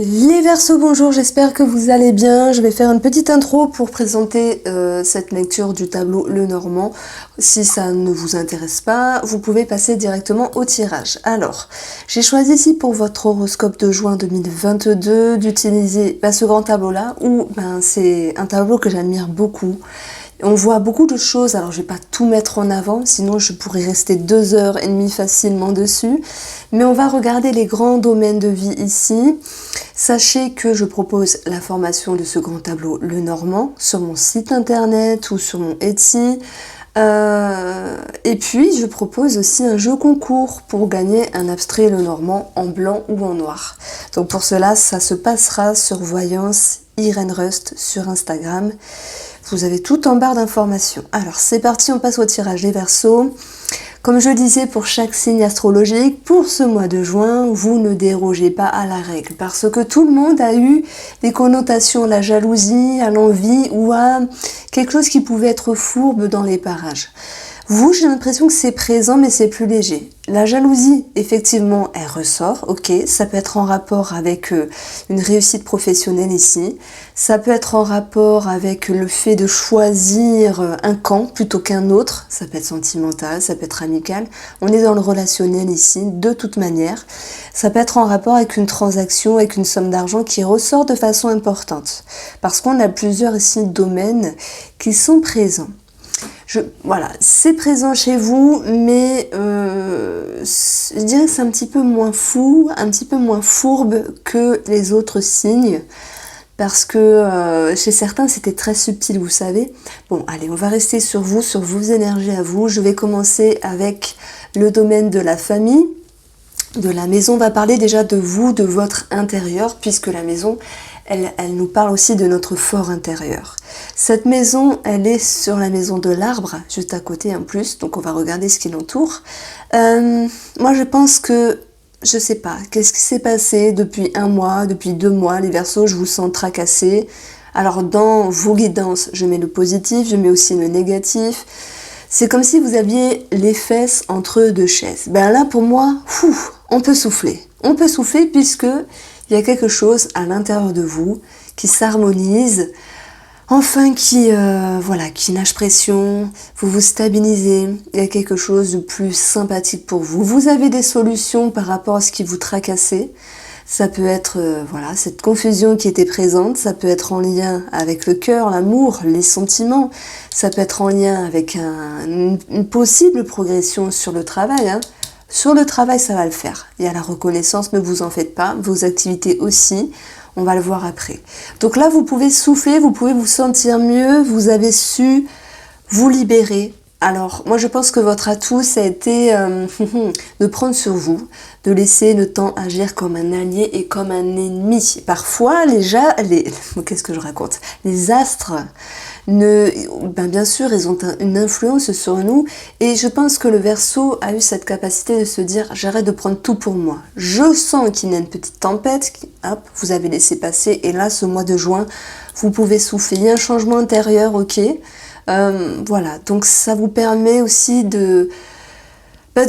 Les Verseaux, bonjour, j'espère que vous allez bien. Je vais faire une petite intro pour présenter cette lecture du tableau Lenormand. Si ça ne vous intéresse pas, vous pouvez passer directement au tirage. Alors, j'ai choisi ici pour votre horoscope de juin 2022 d'utiliser ce grand tableau-là, où c'est un tableau que j'admire beaucoup. On voit beaucoup de choses, alors je vais pas tout mettre en avant, sinon je pourrais rester 2h30 facilement dessus. Mais on va regarder les grands domaines de vie ici. Sachez que je propose la formation de ce grand tableau Lenormand sur mon site internet ou sur mon Etsy. Et puis je propose aussi un jeu concours pour gagner un abstrait Lenormand en blanc ou en noir. Donc pour cela, ça se passera sur Voyance Irène Rust sur Instagram. Vous avez tout en barre d'informations. Alors c'est parti, on passe au tirage des Verseaux. Comme je disais pour chaque signe astrologique, pour ce mois de juin, vous ne dérogez pas à la règle parce que tout le monde a eu des connotations à la jalousie, à l'envie ou à quelque chose qui pouvait être fourbe dans les parages. Vous, j'ai l'impression que c'est présent mais c'est plus léger. La jalousie, effectivement, elle ressort, ok, ça peut être en rapport avec une réussite professionnelle ici, ça peut être en rapport avec le fait de choisir un camp plutôt qu'un autre, ça peut être sentimental, ça peut être amical, on est dans le relationnel ici, de toute manière, ça peut être en rapport avec une transaction, avec une somme d'argent qui ressort de façon importante, parce qu'on a plusieurs ici domaines qui sont présents. Voilà, c'est présent chez vous, mais je dirais que c'est un petit peu moins fou, un petit peu moins fourbe que les autres signes, parce que chez certains c'était très subtil, vous savez. Bon, allez, on va rester sur vous, sur vos énergies à vous. Je vais commencer avec le domaine de la famille, de la maison. On va parler déjà de vous, de votre intérieur, puisque la maison, elle nous parle aussi de notre fort intérieur. Cette maison, elle est sur la maison de l'arbre, juste à côté en plus, donc on va regarder ce qui l'entoure. Moi je pense que, je sais pas, qu'est-ce qui s'est passé depuis 1 mois, depuis 2 mois, les Verseaux, je vous sens tracassés. Alors dans vos guidances, je mets le positif, je mets aussi le négatif. C'est comme si vous aviez les fesses entre 2 chaises. Là pour moi, on peut souffler. On peut souffler puisque il y a quelque chose à l'intérieur de vous qui s'harmonise, enfin qui lâche pression, vous vous stabilisez, il y a quelque chose de plus sympathique pour vous. Vous avez des solutions par rapport à ce qui vous tracassait. Ça peut être cette confusion qui était présente, ça peut être en lien avec le cœur, l'amour, les sentiments, ça peut être en lien avec une possible progression sur le travail. Sur le travail, ça va le faire. Il y a la reconnaissance, ne vous en faites pas. Vos activités aussi, on va le voir après. Donc là, vous pouvez souffler, vous pouvez vous sentir mieux, vous avez su vous libérer. Alors, moi, je pense que votre atout, ça a été de prendre sur vous, de laisser le temps agir comme un allié et comme un ennemi. Parfois, qu'est-ce que je raconte? Les astres, bien sûr, ils ont une influence sur nous. Et je pense que le Verseau a eu cette capacité de se dire, j'arrête de prendre tout pour moi. Je sens qu'il y a une petite tempête, vous avez laissé passer. Et là, ce mois de juin, vous pouvez souffler. Il y a un changement intérieur, ok. Donc ça vous permet aussi de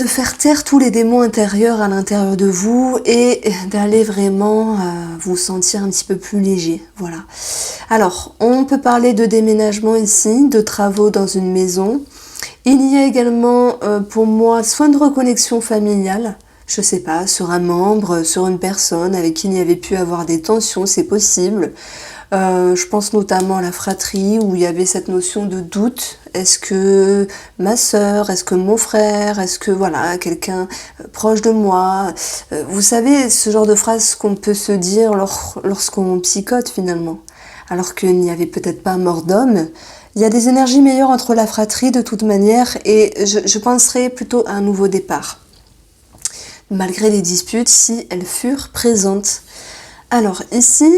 faire taire tous les démons intérieurs à l'intérieur de vous et d'aller vraiment vous sentir un petit peu plus léger. Voilà. Alors, on peut parler de déménagement ici, de travaux dans une maison. Il y a également pour moi soin de reconnexion familiale. Je sais pas, sur un membre, sur une personne avec qui il y avait pu avoir des tensions, c'est possible. Je pense notamment à la fratrie où il y avait cette notion de doute. Est-ce que ma sœur, est-ce que mon frère, est-ce que quelqu'un proche de moi, vous savez, ce genre de phrase qu'on peut se dire lorsqu'on psychote finalement, alors qu'il n'y avait peut-être pas mort d'homme. Il y a des énergies meilleures entre la fratrie de toute manière et je penserais plutôt à un nouveau départ, malgré les disputes si elles furent présentes. Alors ici,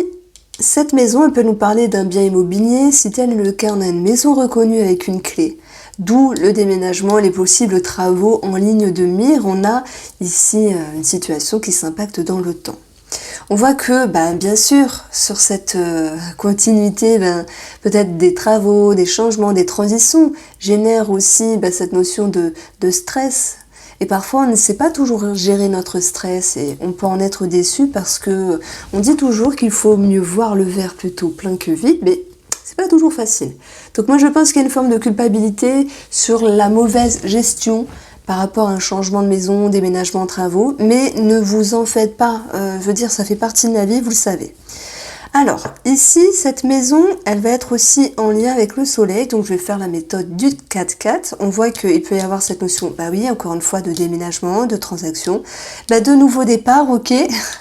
cette maison, elle peut nous parler d'un bien immobilier. Si tel est le cas, on a une maison reconnue avec une clé. D'où le déménagement, les possibles travaux en ligne de mire. On a ici une situation qui s'impacte dans le temps. On voit que, bien sûr, sur cette continuité, peut-être des travaux, des changements, des transitions génèrent aussi cette notion de stress. Et parfois, on ne sait pas toujours gérer notre stress et on peut en être déçu parce que on dit toujours qu'il faut mieux voir le verre plutôt plein que vide, mais c'est pas toujours facile. Donc moi, je pense qu'il y a une forme de culpabilité sur la mauvaise gestion par rapport à un changement de maison, déménagement, travaux, mais ne vous en faites pas. Je veux dire, ça fait partie de la vie, vous le savez. Alors, ici, cette maison, elle va être aussi en lien avec le soleil, donc je vais faire la méthode du 4-4. On voit qu'il peut y avoir cette notion, bah oui, encore une fois, de déménagement, de transaction, bah de nouveau départ, ok,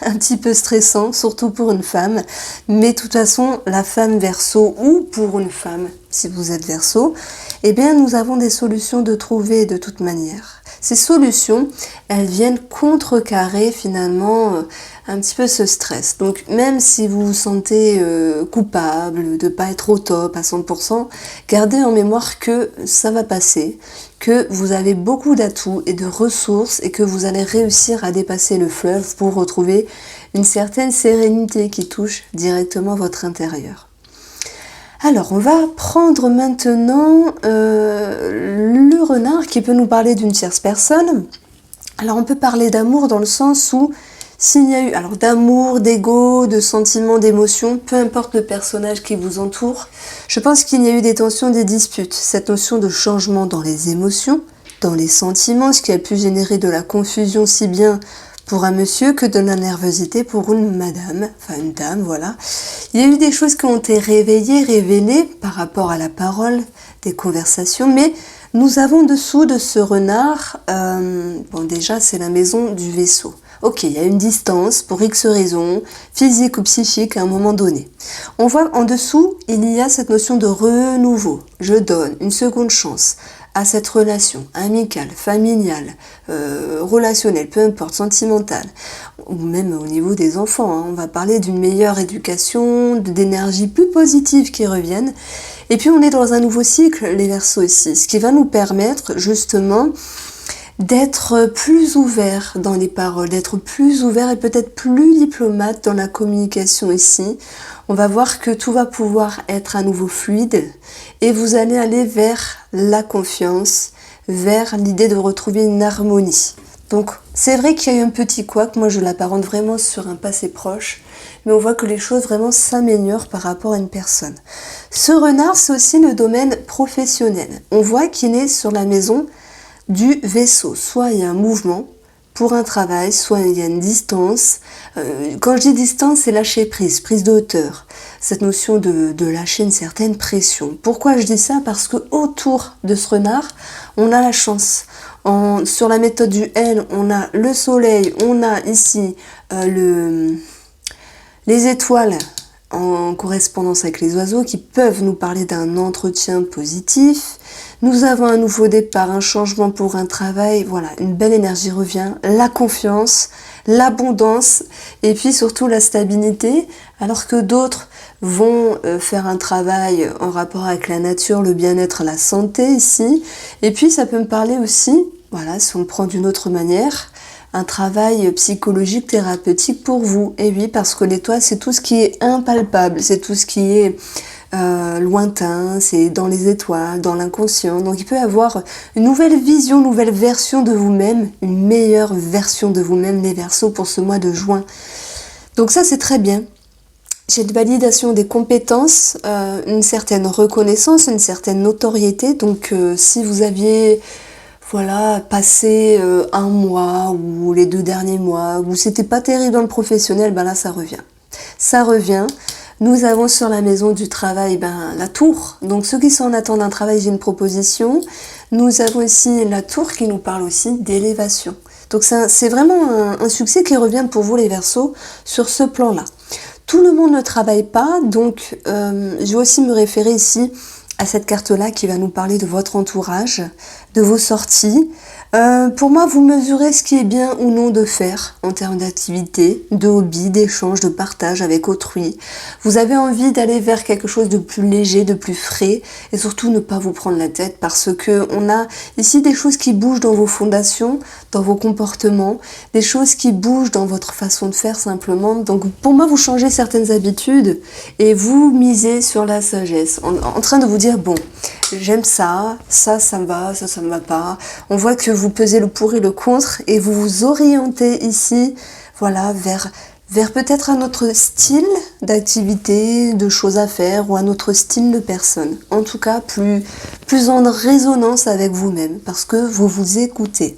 un petit peu stressant, surtout pour une femme, mais de toute façon, la femme Verseau, ou pour une femme, si vous êtes Verseau, eh bien, nous avons des solutions de trouver de toute manière. Ces solutions, elles viennent contrecarrer finalement un petit peu ce stress. Donc même si vous vous sentez coupable de ne pas être au top à 100%, gardez en mémoire que ça va passer, que vous avez beaucoup d'atouts et de ressources et que vous allez réussir à dépasser le fleuve pour retrouver une certaine sérénité qui touche directement votre intérieur. Alors, on va prendre maintenant le renard qui peut nous parler d'une tierce personne. Alors, on peut parler d'amour dans le sens où s'il y a eu alors d'amour, d'ego, de sentiments, d'émotions, peu importe le personnage qui vous entoure, je pense qu'il y a eu des tensions, des disputes. Cette notion de changement dans les émotions, dans les sentiments, ce qui a pu générer de la confusion si bien pour un monsieur que de la nervosité pour une madame, enfin une dame, voilà. Il y a eu des choses qui ont été révélées par rapport à la parole, des conversations, mais nous avons dessous de ce renard, bon déjà c'est la maison du Verseau. Ok, il y a une distance pour X raisons, physique ou psychique à un moment donné. On voit en dessous, il y a cette notion de renouveau. Je donne une seconde chance à cette relation amicale, familiale, relationnelle, peu importe, sentimentale, ou même au niveau des enfants. Hein. On va parler d'une meilleure éducation, d'énergie plus positive qui reviennent. Et puis on est dans un nouveau cycle, les Verseaux ici, ce qui va nous permettre justement d'être plus ouvert dans les paroles, d'être plus ouvert et peut-être plus diplomate dans la communication ici. On va voir que tout va pouvoir être à nouveau fluide et vous allez aller vers la confiance, vers l'idée de retrouver une harmonie. Donc c'est vrai qu'il y a eu un petit couac, moi je l'apparente vraiment sur un passé proche, mais on voit que les choses vraiment s'améliorent par rapport à une personne. Ce renard, c'est aussi le domaine professionnel. On voit qu'il est sur la maison du Verseau. Soit il y a un mouvement pour un travail, soit il y a une distance. Quand je dis distance, c'est lâcher prise, prise de hauteur. Cette notion de lâcher une certaine pression. Pourquoi je dis ça? Parce que autour de ce renard, on a la chance. Sur la méthode du L, on a le soleil, on a ici les étoiles en correspondance avec les oiseaux qui peuvent nous parler d'un entretien positif. Nous avons un nouveau départ, un changement pour un travail, voilà, une belle énergie revient, la confiance, l'abondance et puis surtout la stabilité, alors que d'autres vont faire un travail en rapport avec la nature, le bien-être, la santé ici. Et puis ça peut me parler aussi, voilà, si on le prend d'une autre manière, un travail psychologique, thérapeutique pour vous. Et oui, parce que l'étoile, c'est tout ce qui est impalpable, c'est tout ce qui est lointain, c'est dans les étoiles, dans l'inconscient. Donc il peut y avoir une nouvelle vision, une nouvelle version de vous-même, une meilleure version de vous-même, les Verseaux, pour ce mois de juin. Donc ça, c'est très bien. J'ai une validation des compétences, une certaine reconnaissance, une certaine notoriété. Donc si vous aviez voilà, passé un mois ou les 2 derniers mois où c'était pas terrible dans le professionnel, ben là ça revient. Ça revient. Nous avons sur la maison du travail la tour. Donc ceux qui sont en attente d'un travail, j'ai une proposition. Nous avons ici la tour qui nous parle aussi d'élévation. Donc c'est vraiment un succès qui revient pour vous les Verseaux sur ce plan-là. Tout le monde ne travaille pas, donc je vais aussi me référer ici à cette carte-là qui va nous parler de votre entourage, de vos sorties. Pour moi, vous mesurez ce qui est bien ou non de faire en termes d'activité, de hobby, d'échange, de partage avec autrui. Vous avez envie d'aller vers quelque chose de plus léger, de plus frais et surtout ne pas vous prendre la tête parce que on a ici des choses qui bougent dans vos fondations, dans vos comportements, des choses qui bougent dans votre façon de faire simplement. Donc pour moi, vous changez certaines habitudes et vous misez sur la sagesse en train de vous dire dire, bon, j'aime ça, ça me va, ça me va pas. On voit que vous pesez le pour et le contre et vous vous orientez ici, voilà, vers peut-être un autre style d'activité, de choses à faire ou un autre style de personne. En tout cas, plus en résonance avec vous-même parce que vous vous écoutez.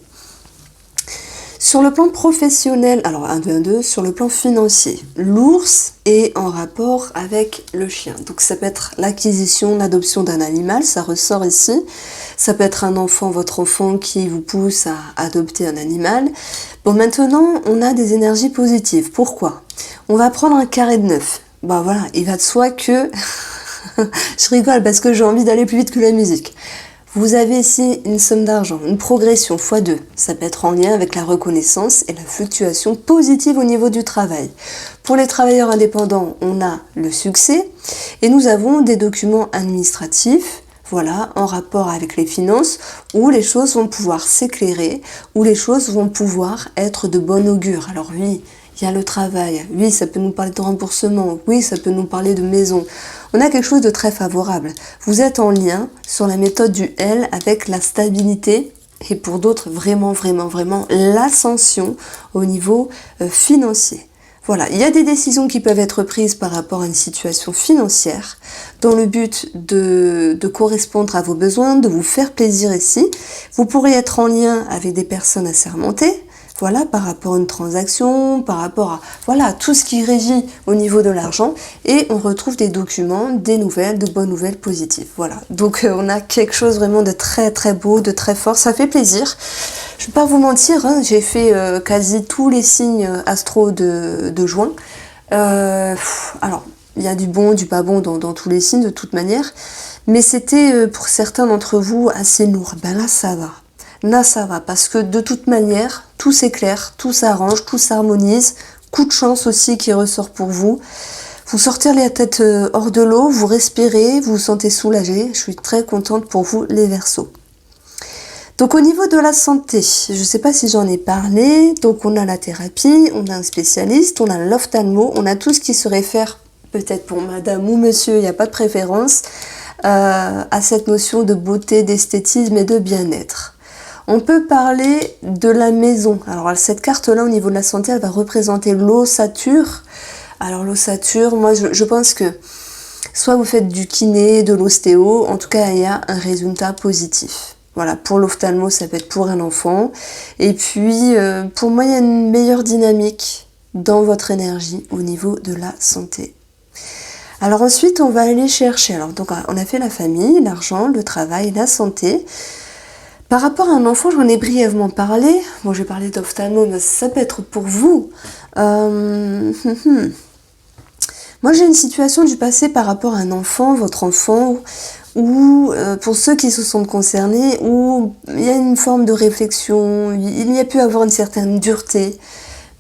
Sur le plan professionnel, alors 1, 2, 1, 2, sur le plan financier, l'ours est en rapport avec le chien. Donc ça peut être l'acquisition, l'adoption d'un animal, ça ressort ici. Ça peut être un enfant, votre enfant qui vous pousse à adopter un animal. Bon, maintenant, on a des énergies positives. Pourquoi? On va prendre un carré de 9. Bah voilà, il va de soi que... Je rigole parce que j'ai envie d'aller plus vite que la musique. Vous avez ici une somme d'argent, une progression x2. Ça peut être en lien avec la reconnaissance et la fluctuation positive au niveau du travail. Pour les travailleurs indépendants, on a le succès et nous avons des documents administratifs, voilà, en rapport avec les finances, où les choses vont pouvoir s'éclairer, où les choses vont pouvoir être de bon augure. Alors oui, il y a le travail, oui, ça peut nous parler de remboursement, oui, ça peut nous parler de maison. On a quelque chose de très favorable. Vous êtes en lien sur la méthode du L avec la stabilité et pour d'autres, vraiment l'ascension au niveau financier. Voilà, il y a des décisions qui peuvent être prises par rapport à une situation financière dans le but de correspondre à vos besoins, de vous faire plaisir ici. Vous pourrez être en lien avec des personnes assermentées, voilà, par rapport à une transaction, par rapport à voilà, tout ce qui régit au niveau de l'argent. Et on retrouve des documents, des nouvelles, de bonnes nouvelles positives. Voilà, donc on a quelque chose vraiment de très beau, de très fort. Ça fait plaisir. Je ne vais pas vous mentir, hein, j'ai fait quasi tous les signes astro de juin. Alors, il y a du bon, du pas bon dans tous les signes de toute manière. Mais c'était pour certains d'entre vous assez lourd. Ben là, ça va. Là, ça va, parce que de toute manière, tout s'éclaire, tout s'arrange, tout s'harmonise. Coup de chance aussi qui ressort pour vous. Vous sortir la tête hors de l'eau, vous respirez, vous vous sentez soulagé. Je suis très contente pour vous, les Verseaux. Donc au niveau de la santé, je ne sais pas si j'en ai parlé, donc on a la thérapie, on a un spécialiste, on a l'ophtalmo, on a tout ce qui se réfère, peut-être pour madame ou monsieur, il n'y a pas de préférence, à cette notion de beauté, d'esthétisme et de bien-être. On peut parler de la maison. Alors cette carte-là, au niveau de la santé, elle va représenter l'ossature. Alors l'ossature, moi je pense que soit vous faites du kiné, de l'ostéo, en tout cas il y a un résultat positif. Voilà, pour l'ophtalmo, ça peut être pour un enfant. Et puis, pour moi, il y a une meilleure dynamique dans votre énergie au niveau de la santé. Alors ensuite, on va aller chercher. Alors donc, on a fait la famille, l'argent, le travail, la santé. Par rapport à un enfant, j'en ai brièvement parlé. Bon, j'ai parlé d'ophtalmo, mais ça peut être pour vous. Moi, j'ai une situation du passé par rapport à un enfant, votre enfant, ou pour ceux qui se sentent concernés, où il y a une forme de réflexion, il y a pu avoir une certaine dureté.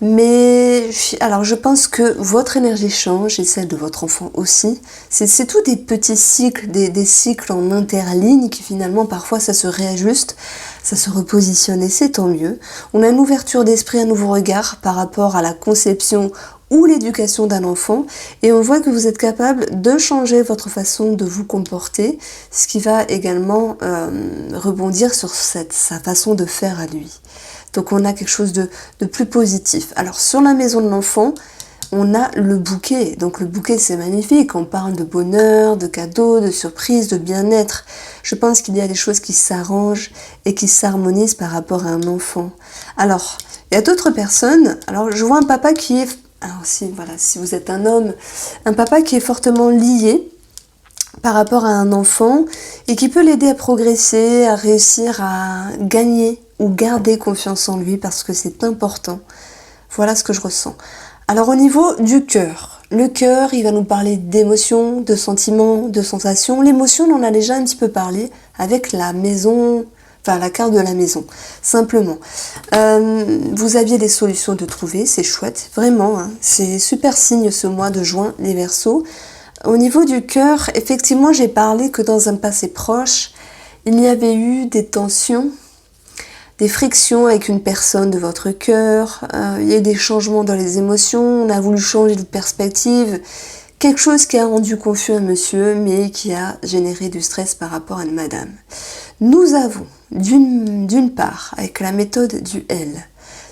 Mais alors je pense que votre énergie change et celle de votre enfant aussi. C'est tout des petits cycles, des cycles en interligne qui finalement parfois ça se réajuste, ça se repositionne et c'est tant mieux. On a une ouverture d'esprit, un nouveau regard par rapport à la conception ou l'éducation d'un enfant et on voit que vous êtes capable de changer votre façon de vous comporter, ce qui va également rebondir sur sa façon de faire à lui. Donc on a quelque chose de plus positif. Alors sur la maison de l'enfant, on a le bouquet. Donc le bouquet c'est magnifique, on parle de bonheur, de cadeaux, de surprises, de bien-être. Je pense qu'il y a des choses qui s'arrangent et qui s'harmonisent par rapport à un enfant. Alors, il y a d'autres personnes, alors je vois un papa qui est, alors si vous êtes un homme, un papa qui est fortement lié par rapport à un enfant et qui peut l'aider à progresser, à réussir à gagner ou garder confiance en lui parce que c'est important. Voilà ce que je ressens. Alors au niveau du cœur, le cœur, il va nous parler d'émotions, de sentiments, de sensations. L'émotion, on en a déjà un petit peu parlé avec la maison, enfin la carte de la maison, simplement. Vous aviez des solutions de trouver, c'est chouette, vraiment, hein, c'est super signe ce mois de juin, les Verseaux. Au niveau du cœur, effectivement, j'ai parlé que dans un passé proche, il y avait eu des tensions, des frictions avec une personne de votre cœur, il y a eu des changements dans les émotions, on a voulu changer de perspective. quelque chose qui a rendu confus un monsieur, mais qui a généré du stress par rapport à une madame. Nous avons, d'une part, avec la méthode du L,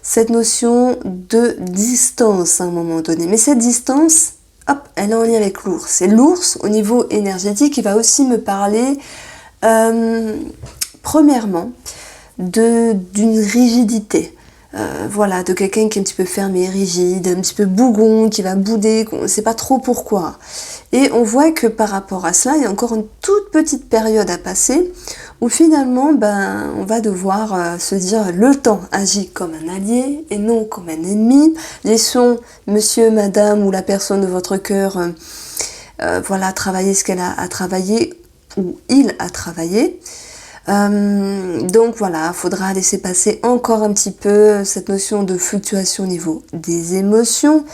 cette notion de distance à un moment donné. Mais cette distance, hop, elle est en lien avec l'ours. Et l'ours, au niveau énergétique, il va aussi me parler, premièrement, d'une rigidité. Voilà, de quelqu'un qui est un petit peu fermé, rigide, un petit peu bougon, qui va bouder, on ne sait pas trop pourquoi. Et on voit que par rapport à cela, il y a encore une toute petite période à passer où finalement, on va devoir se dire le temps agit comme un allié et non comme un ennemi. Laissons monsieur, madame ou la personne de votre cœur voilà, travailler ce qu'elle a à travailler ou il a travaillé. Donc voilà, il faudra laisser passer encore un petit peu cette notion de fluctuation au niveau des émotions.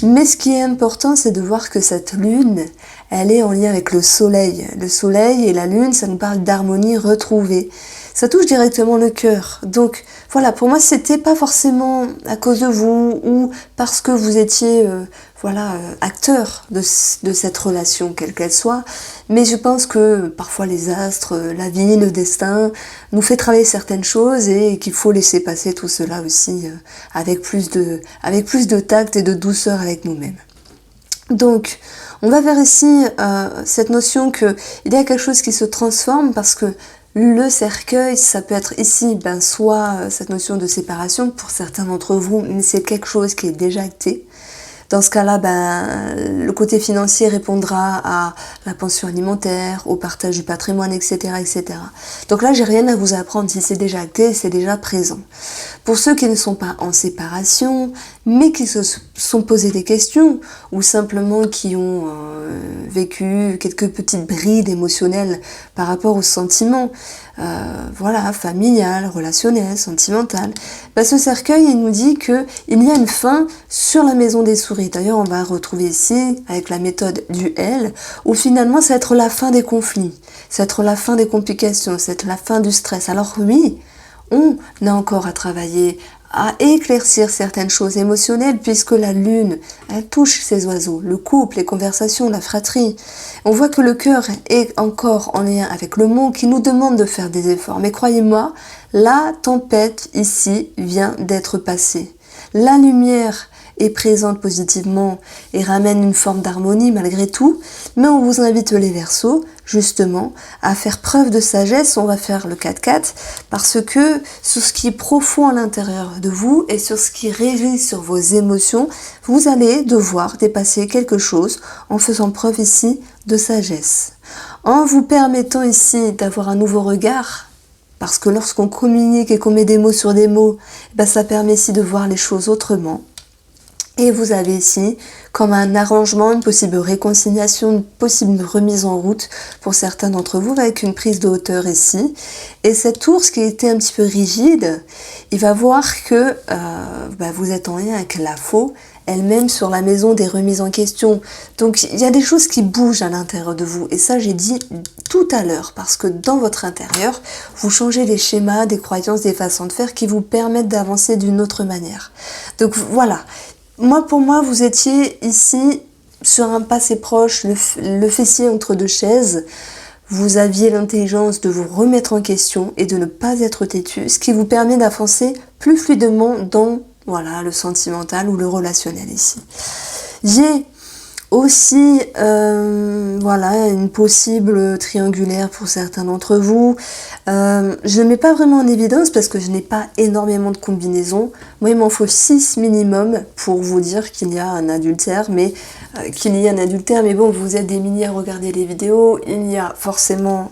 Mais ce qui est important, c'est de voir que cette lune, elle est en lien avec le soleil. Le soleil et la lune, ça nous parle d'harmonie retrouvée. Ça touche directement le cœur. Donc voilà, pour moi, c'était pas forcément à cause de vous ou parce que vous étiez acteur de cette relation, quelle qu'elle soit. Mais je pense que parfois les astres, la vie, le destin nous fait travailler certaines choses et qu'il faut laisser passer tout cela aussi avec plus de tact et de douceur avec nous-mêmes. Donc, on va vers ici cette notion qu'il y a quelque chose qui se transforme parce que le cercueil, ça peut être ici, soit cette notion de séparation pour certains d'entre vous, mais c'est quelque chose qui est déjà acté. Dans ce cas-là, le côté financier répondra à la pension alimentaire, au partage du patrimoine, etc., etc. Donc là, j'ai rien à vous apprendre. Si c'est déjà acté, c'est déjà présent. Pour ceux qui ne sont pas en séparation, mais qui se sont posé des questions, ou simplement qui ont vécu quelques petites brides émotionnelles par rapport aux sentiments, familial, relationnel, sentimental, ce cercueil, il nous dit qu'il y a une fin sur la maison des souris. D'ailleurs, on va retrouver ici, avec la méthode du L, où finalement, ça va être la fin des conflits, ça va être la fin des complications, ça va être la fin du stress. Alors oui, on a encore à travailler, à éclaircir certaines choses émotionnelles puisque la lune, elle touche ces oiseaux, le couple, les conversations, la fratrie. On voit que le cœur est encore en lien avec le monde qui nous demande de faire des efforts. Mais croyez-moi, la tempête ici vient d'être passée. La lumière est présente positivement et ramène une forme d'harmonie malgré tout, mais on vous invite les Verseaux, justement, à faire preuve de sagesse. On va faire le 4-4 parce que sur ce qui est profond à l'intérieur de vous et sur ce qui régit sur vos émotions, vous allez devoir dépasser quelque chose en faisant preuve ici de sagesse. En vous permettant ici d'avoir un nouveau regard, parce que lorsqu'on communique et qu'on met des mots sur des mots, ça permet ici de voir les choses autrement. Et vous avez ici comme un arrangement, une possible réconciliation, une possible remise en route pour certains d'entre vous avec une prise de hauteur ici. Et cet ours qui était un petit peu rigide, il va voir que vous êtes en lien avec la faux, elle-même sur la maison des remises en question. Donc il y a des choses qui bougent à l'intérieur de vous. Et ça j'ai dit tout à l'heure parce que dans votre intérieur, vous changez des schémas, des croyances, des façons de faire qui vous permettent d'avancer d'une autre manière. Donc voilà. Pour moi, vous étiez ici sur un passé proche, le fessier entre deux chaises. Vous aviez l'intelligence de vous remettre en question et de ne pas être têtu, ce qui vous permet d'avancer plus fluidement dans le sentimental ou le relationnel ici. J'ai aussi une possible triangulaire pour certains d'entre vous. Je ne mets pas vraiment en évidence parce que je n'ai pas énormément de combinaisons. Moi, il m'en faut 6 minimum pour vous dire qu'il y a un adultère, mais bon, vous êtes des milliers à regarder les vidéos, il y a forcément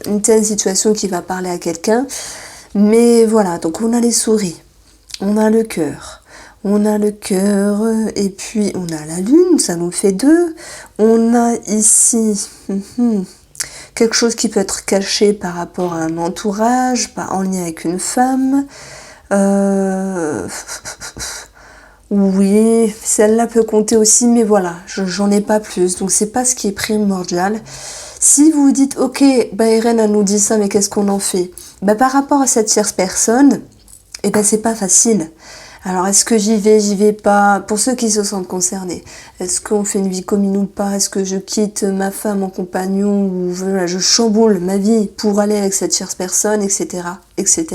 une telle situation qui va parler à quelqu'un. Mais voilà, donc on a les souris, on a le cœur. On a le cœur et puis on a la lune, ça nous fait 2. On a ici quelque chose qui peut être caché par rapport à un entourage, pas en lien avec une femme. Oui, celle-là peut compter aussi, mais voilà, j'en ai pas plus, donc c'est pas ce qui est primordial. Si vous vous dites, ok, Irène a nous dit ça, mais qu'est-ce qu'on en fait ? Par rapport à cette tierce personne, c'est pas facile. Alors est-ce que j'y vais pas? Pour ceux qui se sentent concernés, est-ce qu'on fait une vie commune ou pas? Est-ce que je quitte ma femme, mon compagnon, ou voilà, je chamboule ma vie pour aller avec cette chère personne, etc. etc.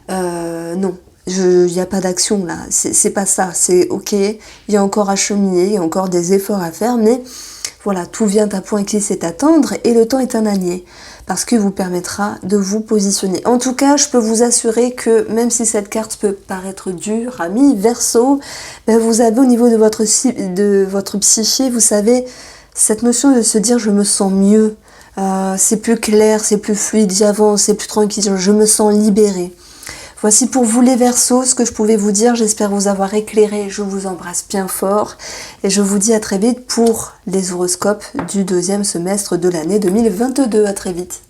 Non, il n'y a pas d'action là, c'est pas ça, c'est ok, il y a encore à cheminer, il y a encore des efforts à faire, mais voilà, tout vient à point qui sait attendre et le temps est un allié parce qu'il vous permettra de vous positionner. En tout cas, je peux vous assurer que même si cette carte peut paraître dure, amis Verseau, ben vous avez au niveau de votre psyché, vous savez, cette notion de se dire je me sens mieux, c'est plus clair, c'est plus fluide, j'avance, c'est plus tranquille, je me sens libérée. Voici pour vous les Verseaux ce que je pouvais vous dire, j'espère vous avoir éclairé, je vous embrasse bien fort et je vous dis à très vite pour les horoscopes du deuxième semestre de l'année 2022, à très vite.